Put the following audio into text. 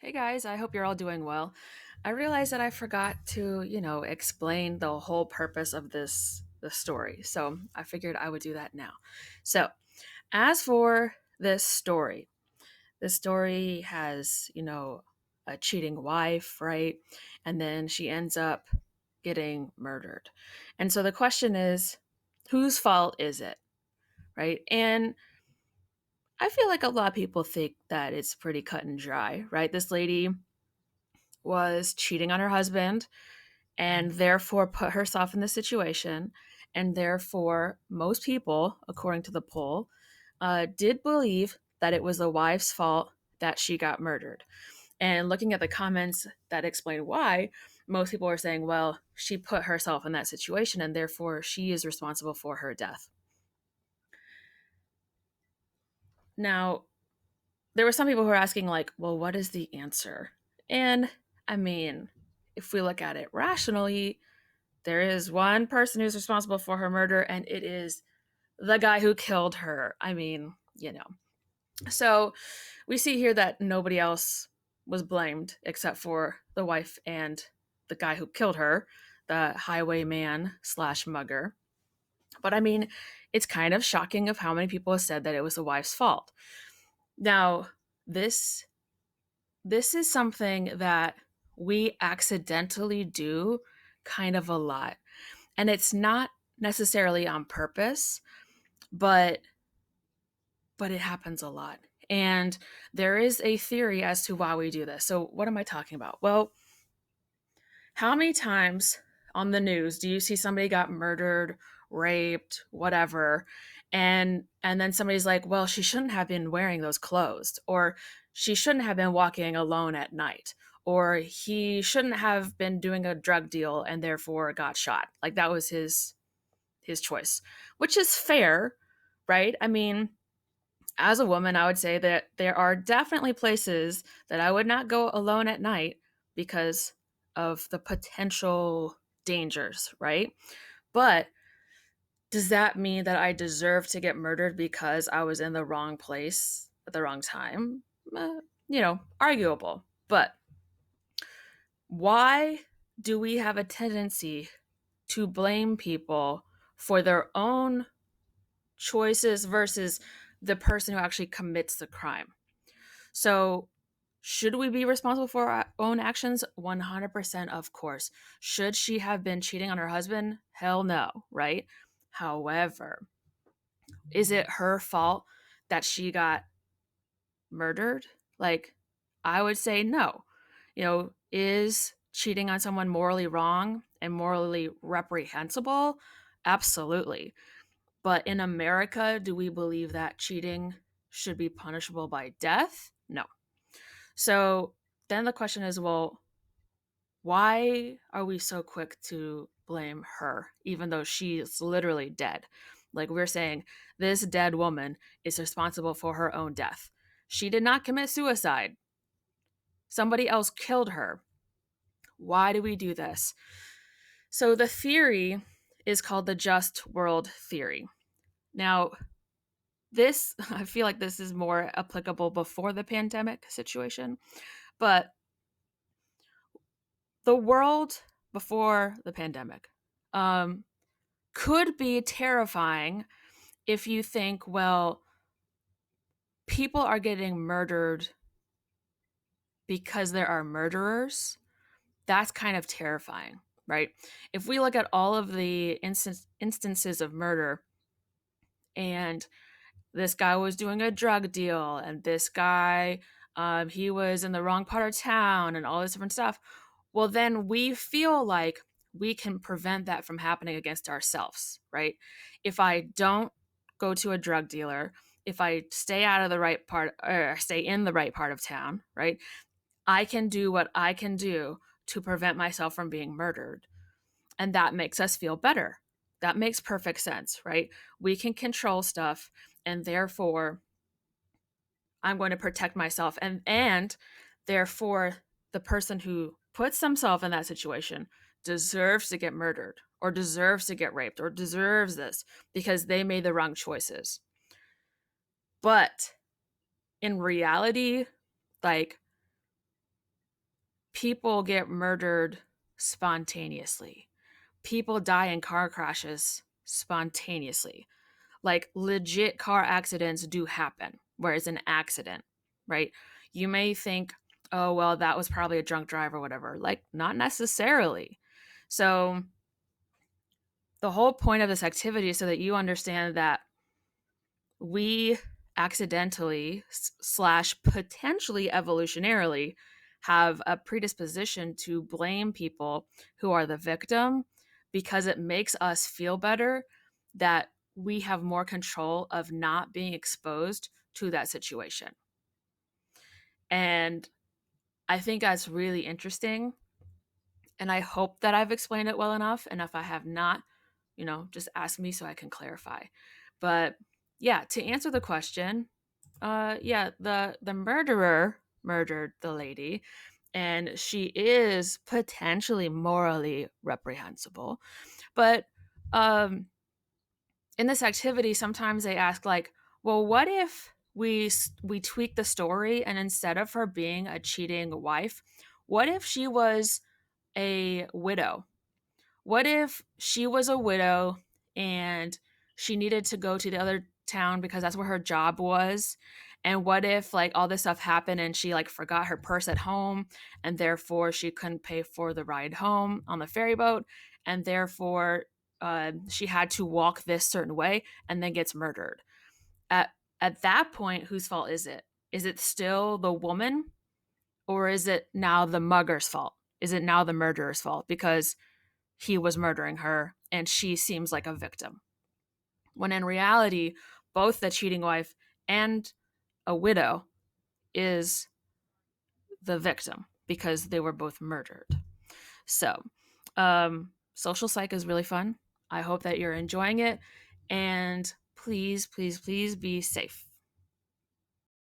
Hey guys, I hope you're all doing well. I realized that I forgot to, explain the whole purpose of this story. So, I figured I would do that now. So, as for this story has, a cheating wife, right? And then she ends up getting murdered. And so the question is, whose fault is it, right? And I feel like a lot of people think that it's pretty cut and dry, right? This lady was cheating on her husband and therefore put herself in this situation. And therefore, most people, according to the poll, did believe that it was the wife's fault that she got murdered. And looking at the comments that explain why, most people are saying, well, she put herself in that situation and therefore she is responsible for her death. Now, there were some people who are asking, like, well, what is the answer? And I mean, if we look at it rationally, there is one person who's responsible for her murder, and it is the guy who killed her. I mean, So we see here that nobody else was blamed except for the wife and the guy who killed her, the highwayman slash mugger. But I mean, it's kind of shocking of how many people have said that it was the wife's fault. Now, this this is something that we accidentally do kind of a lot. And it's not necessarily on purpose, but it happens a lot. And there is a theory as to why we do this. So what am I talking about? Well, how many times on the news do you see somebody got murdered, raped, whatever, and then somebody's like, "Well, she shouldn't have been wearing those clothes," or "She shouldn't have been walking alone at night," or "He shouldn't have been doing a drug deal and therefore got shot." Like that was his choice, which is fair, right? I mean, as a woman, I would say that there are definitely places that I would not go alone at night because of the potential dangers, right? But does that mean that I deserve to get murdered because I was in the wrong place at the wrong time? Arguable. But why do we have a tendency to blame people for their own choices versus the person who actually commits the crime? So, should we be responsible for our own actions? 100% of course. Should she have been cheating on her husband? Hell no, right? However, is it her fault that she got murdered? Like, I would say no. Is cheating on someone morally wrong and morally reprehensible? Absolutely. But in America, do we believe that cheating should be punishable by death? No. So then the question is, well, why are we so quick to blame her, even though she's literally dead? Like we're saying, this dead woman is responsible for her own death. She did not commit suicide. Somebody else killed her. Why do we do this? So the theory is called the just world theory. Now, I feel like this is more applicable before the pandemic situation, but the world before the pandemic um, could be terrifying if you think, well, people are getting murdered because there are murderers. That's kind of terrifying, right? If we look at all of the instances of murder, and this guy was doing a drug deal, and this guy, he was in the wrong part of town, and all this different stuff, well, then we feel like we can prevent that from happening against ourselves, right? If I don't go to a drug dealer, if I stay out of the right part or stay in the right part of town, right? I can do what I can do to prevent myself from being murdered. And that makes us feel better. That makes perfect sense, right? We can control stuff, and therefore I'm going to protect myself, and therefore the person who puts themselves in that situation deserves to get murdered or deserves to get raped or deserves this because they made the wrong choices. But in reality, like, people get murdered spontaneously. People die in car crashes spontaneously. Like legit car accidents do happen, where it's an accident, right? You may think, oh, well, that was probably a drunk driver or whatever. Like, not necessarily. So, the whole point of this activity is so that you understand that we accidentally slash potentially evolutionarily have a predisposition to blame people who are the victim because it makes us feel better that we have more control of not being exposed to that situation. And I think that's really interesting. And I hope that I've explained it well enough. And if I have not, just ask me so I can clarify. But yeah, to answer the question, yeah, the murderer murdered the lady, and she is potentially morally reprehensible. But um, in this activity, sometimes they ask like, well, what if we tweak the story and instead of her being a cheating wife, what if she was a widow? What if she was a widow and she needed to go to the other town because that's where her job was? And what if like all this stuff happened and she like forgot her purse at home and therefore she couldn't pay for the ride home on the ferry boat and therefore she had to walk this certain way and then gets murdered? At at that point, whose fault is it? Is it still the woman or is it now the mugger's fault? Is it now the murderer's fault because he was murdering her and she seems like a victim? When in reality, both the cheating wife and a widow is the victim because they were both murdered. So, social psych is really fun. I hope that you're enjoying it. And please, please, please be safe.